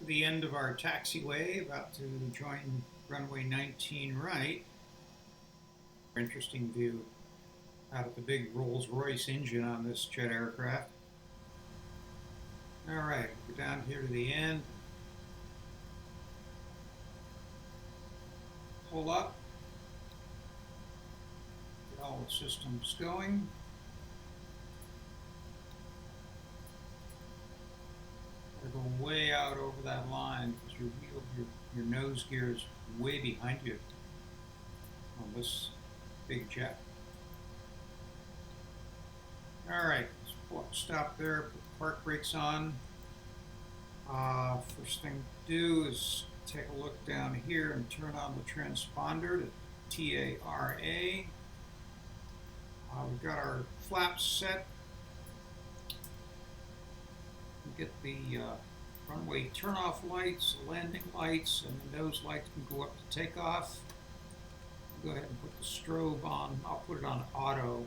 the end of our taxiway, about to join runway 19 right. Interesting view out of the big Rolls-Royce engine on this jet aircraft. All right, we're down here to the end. Pull up. Get all the systems going. We're going way out over that line because your nose gear is way behind you on this big jet. All right, let's stop there, put the park brakes on. First thing to do is take a look down here and turn on the transponder to TARA. We've got our flaps set. We get the runway turnoff lights, landing lights, and the nose lights can go up to takeoff. Go ahead and put the strobe on. I'll put it on auto,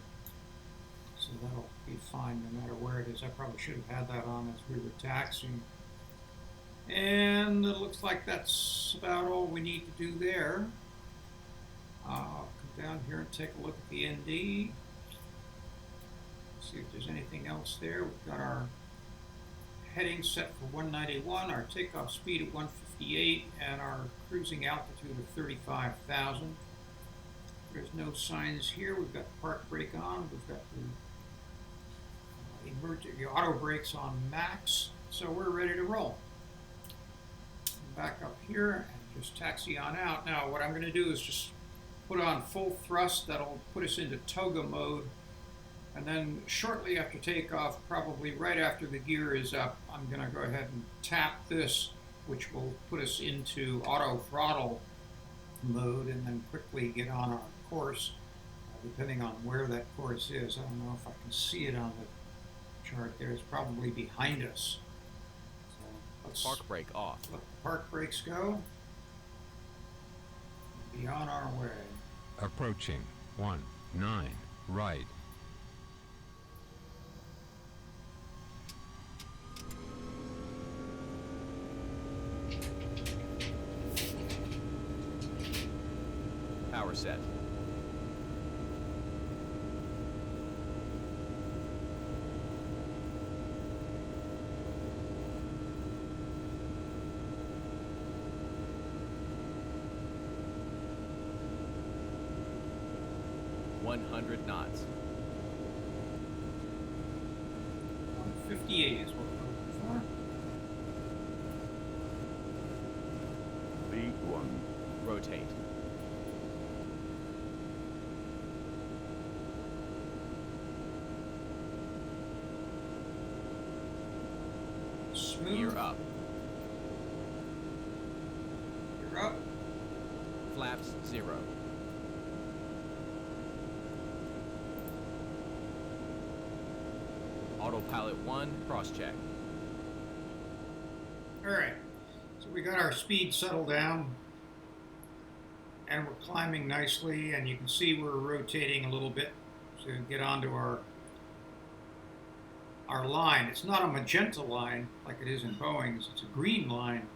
so that'll be fine no matter where it is. I probably should have had that on as we were taxiing. And it looks like that's about all we need to do there. Come down here and take a look at the ND. See if there's anything else there. We've got our heading set for 191, our takeoff speed at 158, and our cruising altitude of 35,000. There's no signs here. We've got the park brake on. We've got the auto brakes on max, so we're ready to roll. Back up here and just taxi on out. Now what I'm going to do is just put on full thrust. That'll put us into toga mode, and then shortly after takeoff, probably right after the gear is up, I'm going to go ahead and tap this, which will put us into auto throttle mode, and then quickly get on our course, depending on where that course is. I don't know if I can see it on the chart there. It's probably behind us. So let's park brake off. Let the park brakes go. Be on our way. Approaching 19 right. Power set. .100 knots. 158 is what we're looking for. B1. Rotate. Smooth. Gear up. Gear up. Flaps 0. Autopilot 1, cross-check. All right, so we got our speed settled down, and we're climbing nicely, and you can see we're rotating a little bit to get onto our line. It's not a magenta line like it is in Boeing's, it's a green line,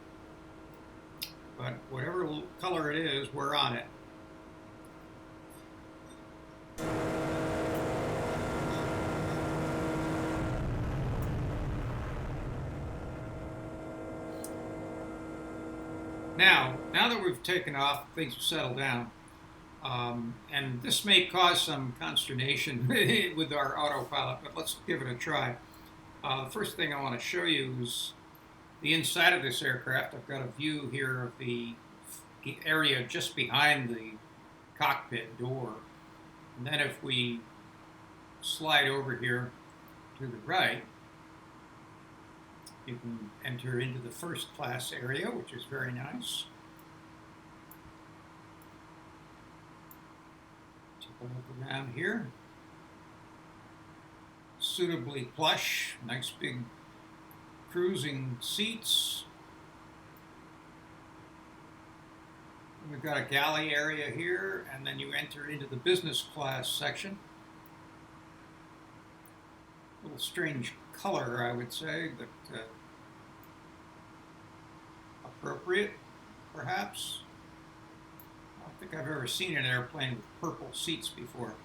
but whatever color it is, we're on it. Now that we've taken off, things have settled down, and this may cause some consternation with our autopilot, but let's give it a try. The first thing I want to show you is the inside of this aircraft. I've got a view here of the area just behind the cockpit door, and then if we slide over here to the right, you can enter into the first class area, which is very nice. Take a look around here. Suitably plush, nice big cruising seats. We've got a galley area here, and then you enter into the business class section. A little strange color, I would say, but appropriate, perhaps. I don't think I've ever seen an airplane with purple seats before.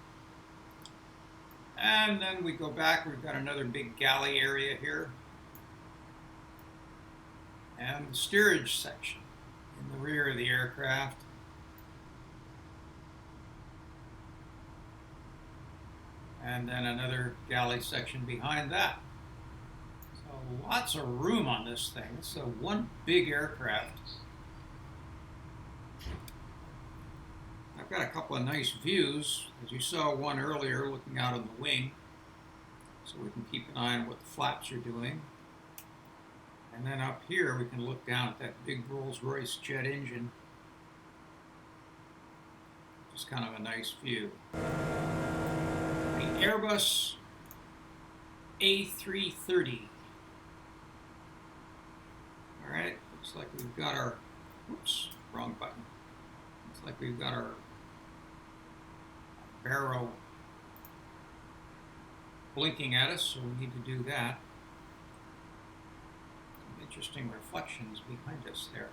And then we go back, we've got another big galley area here. And the steerage section in the rear of the aircraft. And then another galley section behind that. So lots of room on this thing. It's a one big aircraft. I've got a couple of nice views. As you saw one earlier looking out on the wing. So we can keep an eye on what the flaps are doing. And then up here we can look down at that big Rolls-Royce jet engine. Just kind of a nice view. The Airbus A330. All right, looks like we've got our, oops, wrong button. Looks like we've got our barrel blinking at us, so we need to do that. Some interesting reflections behind us there.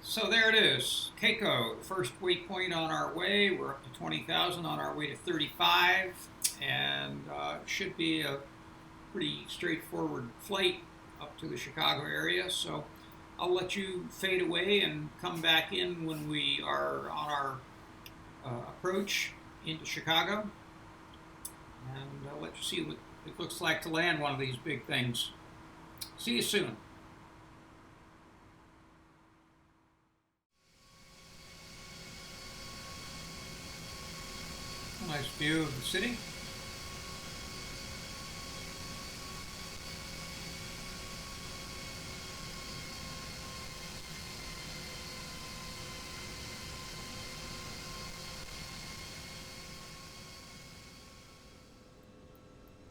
So there it is, Keiko, the first waypoint on our way. We're up to 20,000 on our way to 35, and it should be a pretty straightforward flight up to the Chicago area. So I'll let you fade away and come back in when we are on our approach into Chicago, and I'll let you see what it looks like to land one of these big things. See you soon. Nice view of the city.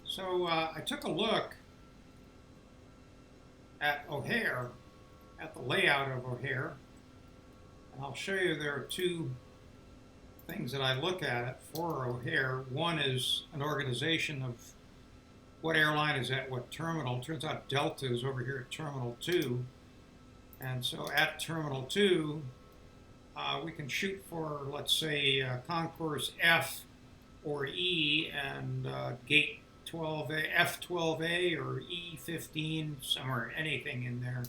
So I took a look at O'Hare, at the layout of O'Hare, and I'll show you there are two things that I look at for O'Hare. One is an organization of what airline is at what terminal. Turns out Delta is over here at Terminal 2. And so at Terminal 2, we can shoot for, let's say, Concourse F or E and Gate 12A, F12A or E15, somewhere, anything in there.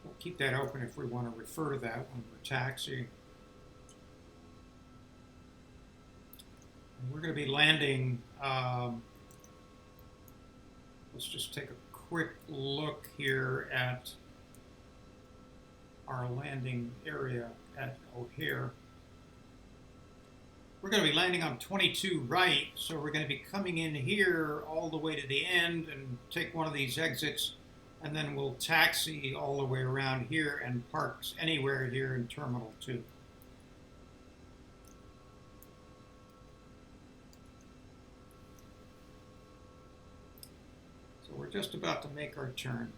We'll keep that open if we want to refer to that when we're taxiing. We're going to be landing, let's just take a quick look here at our landing area at O'Hare. We're going to be landing on 22 right, so we're going to be coming in here all the way to the end and take one of these exits, and then we'll taxi all the way around here and park anywhere here in Terminal 2. So we're just about to make our turn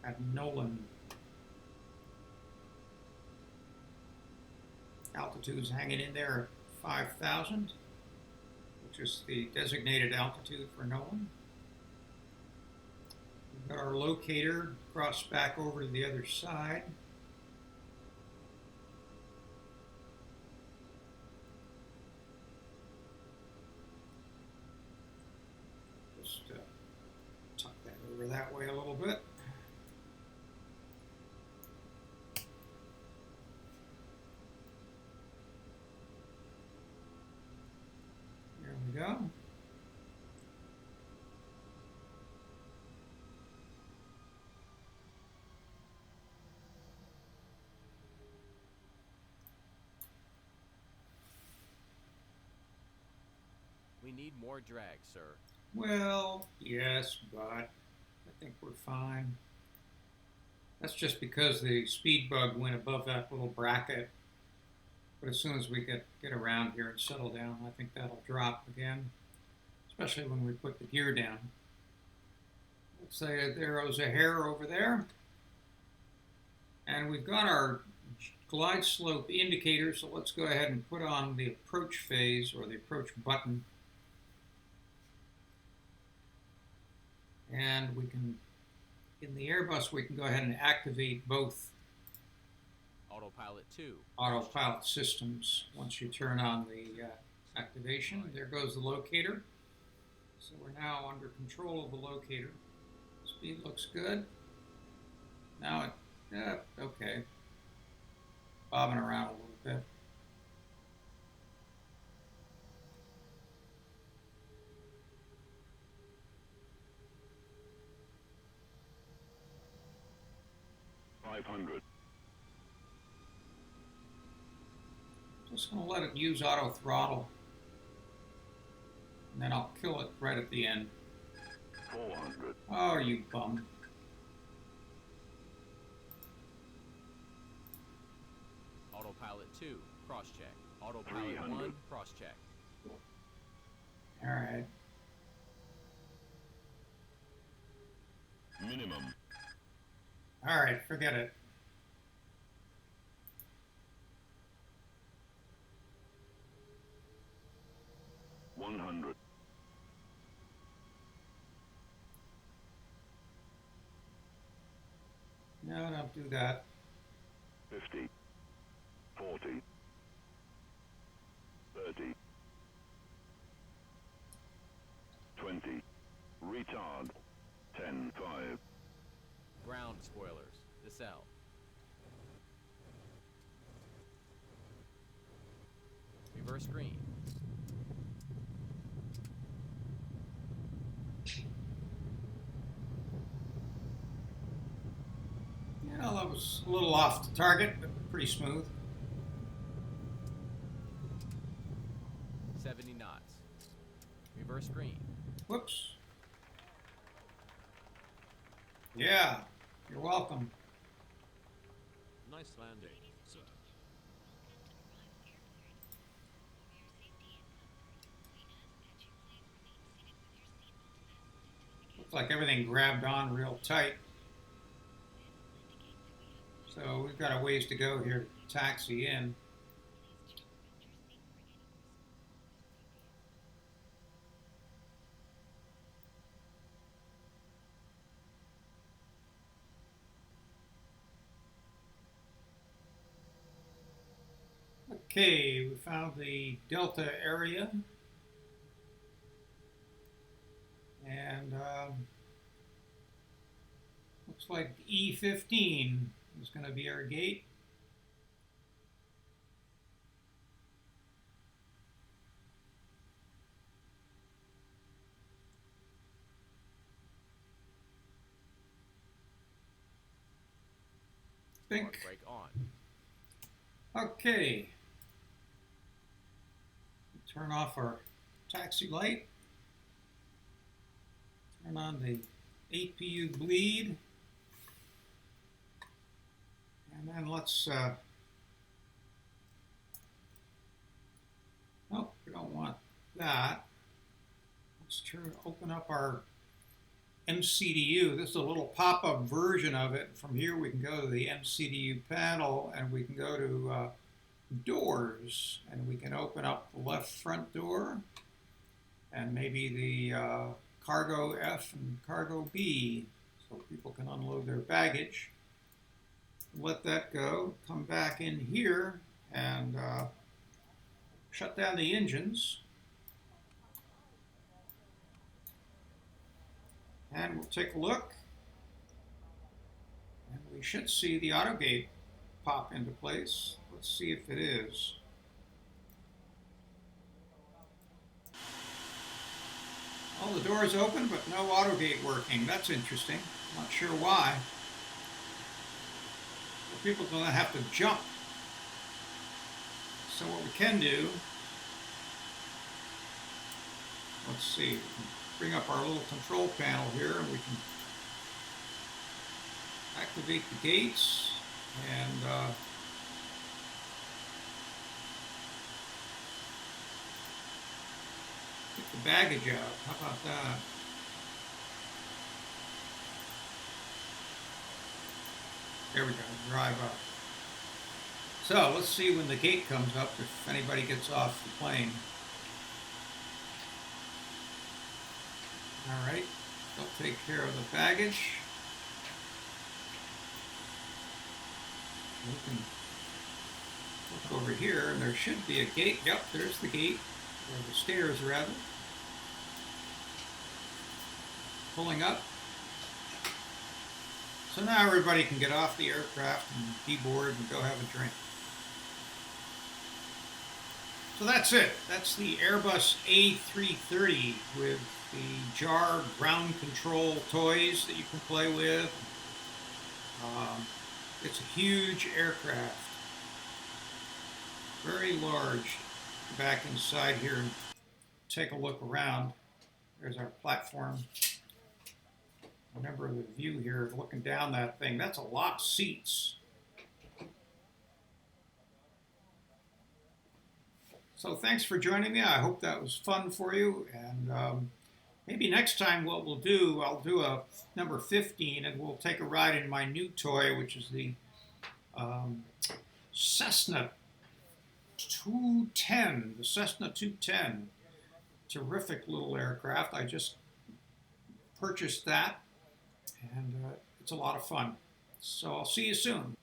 at Nolan. Altitude's hanging in there at 5,000, which is the designated altitude for Nolan. We've got our locator crossed back over to the other side. Just tuck that over that way a little bit. There we go. We need more drag, sir. Well, yes, but I think we're fine. That's just because the speed bug went above that little bracket. But as soon as we get around here and settle down, I think that'll drop again, especially when we put the gear down. Let's say there goes a hair over there. And we've got our glide slope indicator, so let's go ahead and put on the approach phase or the approach button. And we can, in the Airbus, we can go ahead and activate both Autopilot 2. autopilot systems once you turn on the activation. There goes the locator. So we're now under control of the locator. Speed looks good. Now it, yeah, okay. Bobbing around a little bit. Just going to let it use auto throttle. And then I'll kill it right at the end. 400. Oh, you bum. Autopilot 2, cross-check. Autopilot 300. 1, cross-check. All right. Minimum. All right, forget it. $100. No, don't do that. 50. 40. 30. 20. Retard. 10. 5. Ground spoilers, decel. Reverse green. Yeah, that was a little off the target, but pretty smooth. 70 knots. Reverse green. Whoops. Yeah, you're welcome. Nice landing, sir. Looks like everything grabbed on real tight. So we've got a ways to go here to taxi in. Okay, we found the Delta area. And looks like E15 is going to be our gate. Park brake on. Okay. Turn off our taxi light. Turn on the APU bleed. And then let's, nope, we don't want that. Let's open up our MCDU. This is a little pop-up version of it. From here we can go to the MCDU panel and we can go to doors, and we can open up the left front door and maybe the cargo F and cargo B so people can unload their baggage. Let that go, come back in here and shut down the engines. And we'll take a look. And we should see the auto gate pop into place. Let's see if it is. All the doors open, but no auto gate working. That's interesting. I'm not sure why. People are going to have to jump. So what we can do, let's see, we can bring up our little control panel here and we can activate the gates and get the baggage out. How about that? There we go, drive up. So let's see when the gate comes up if anybody gets off the plane. All right, They'll take care of the baggage. We can look over here, and there should be a gate. Yep, there's the gate, or the stairs rather. Pulling up. So now everybody can get off the aircraft and keyboard and go have a drink. So that's it. That's the Airbus A330 with the jar ground control toys that you can play with. It's a huge aircraft. Very large. Back inside here and take a look around. There's our platform. Remember the view here, looking down that thing. That's a lot of seats. So thanks for joining me. I hope that was fun for you. And maybe next time what we'll do, I'll do a number 15 and we'll take a ride in my new toy, which is the Cessna 210. The Cessna 210. Terrific little aircraft. I just purchased that. And it's a lot of fun. So I'll see you soon.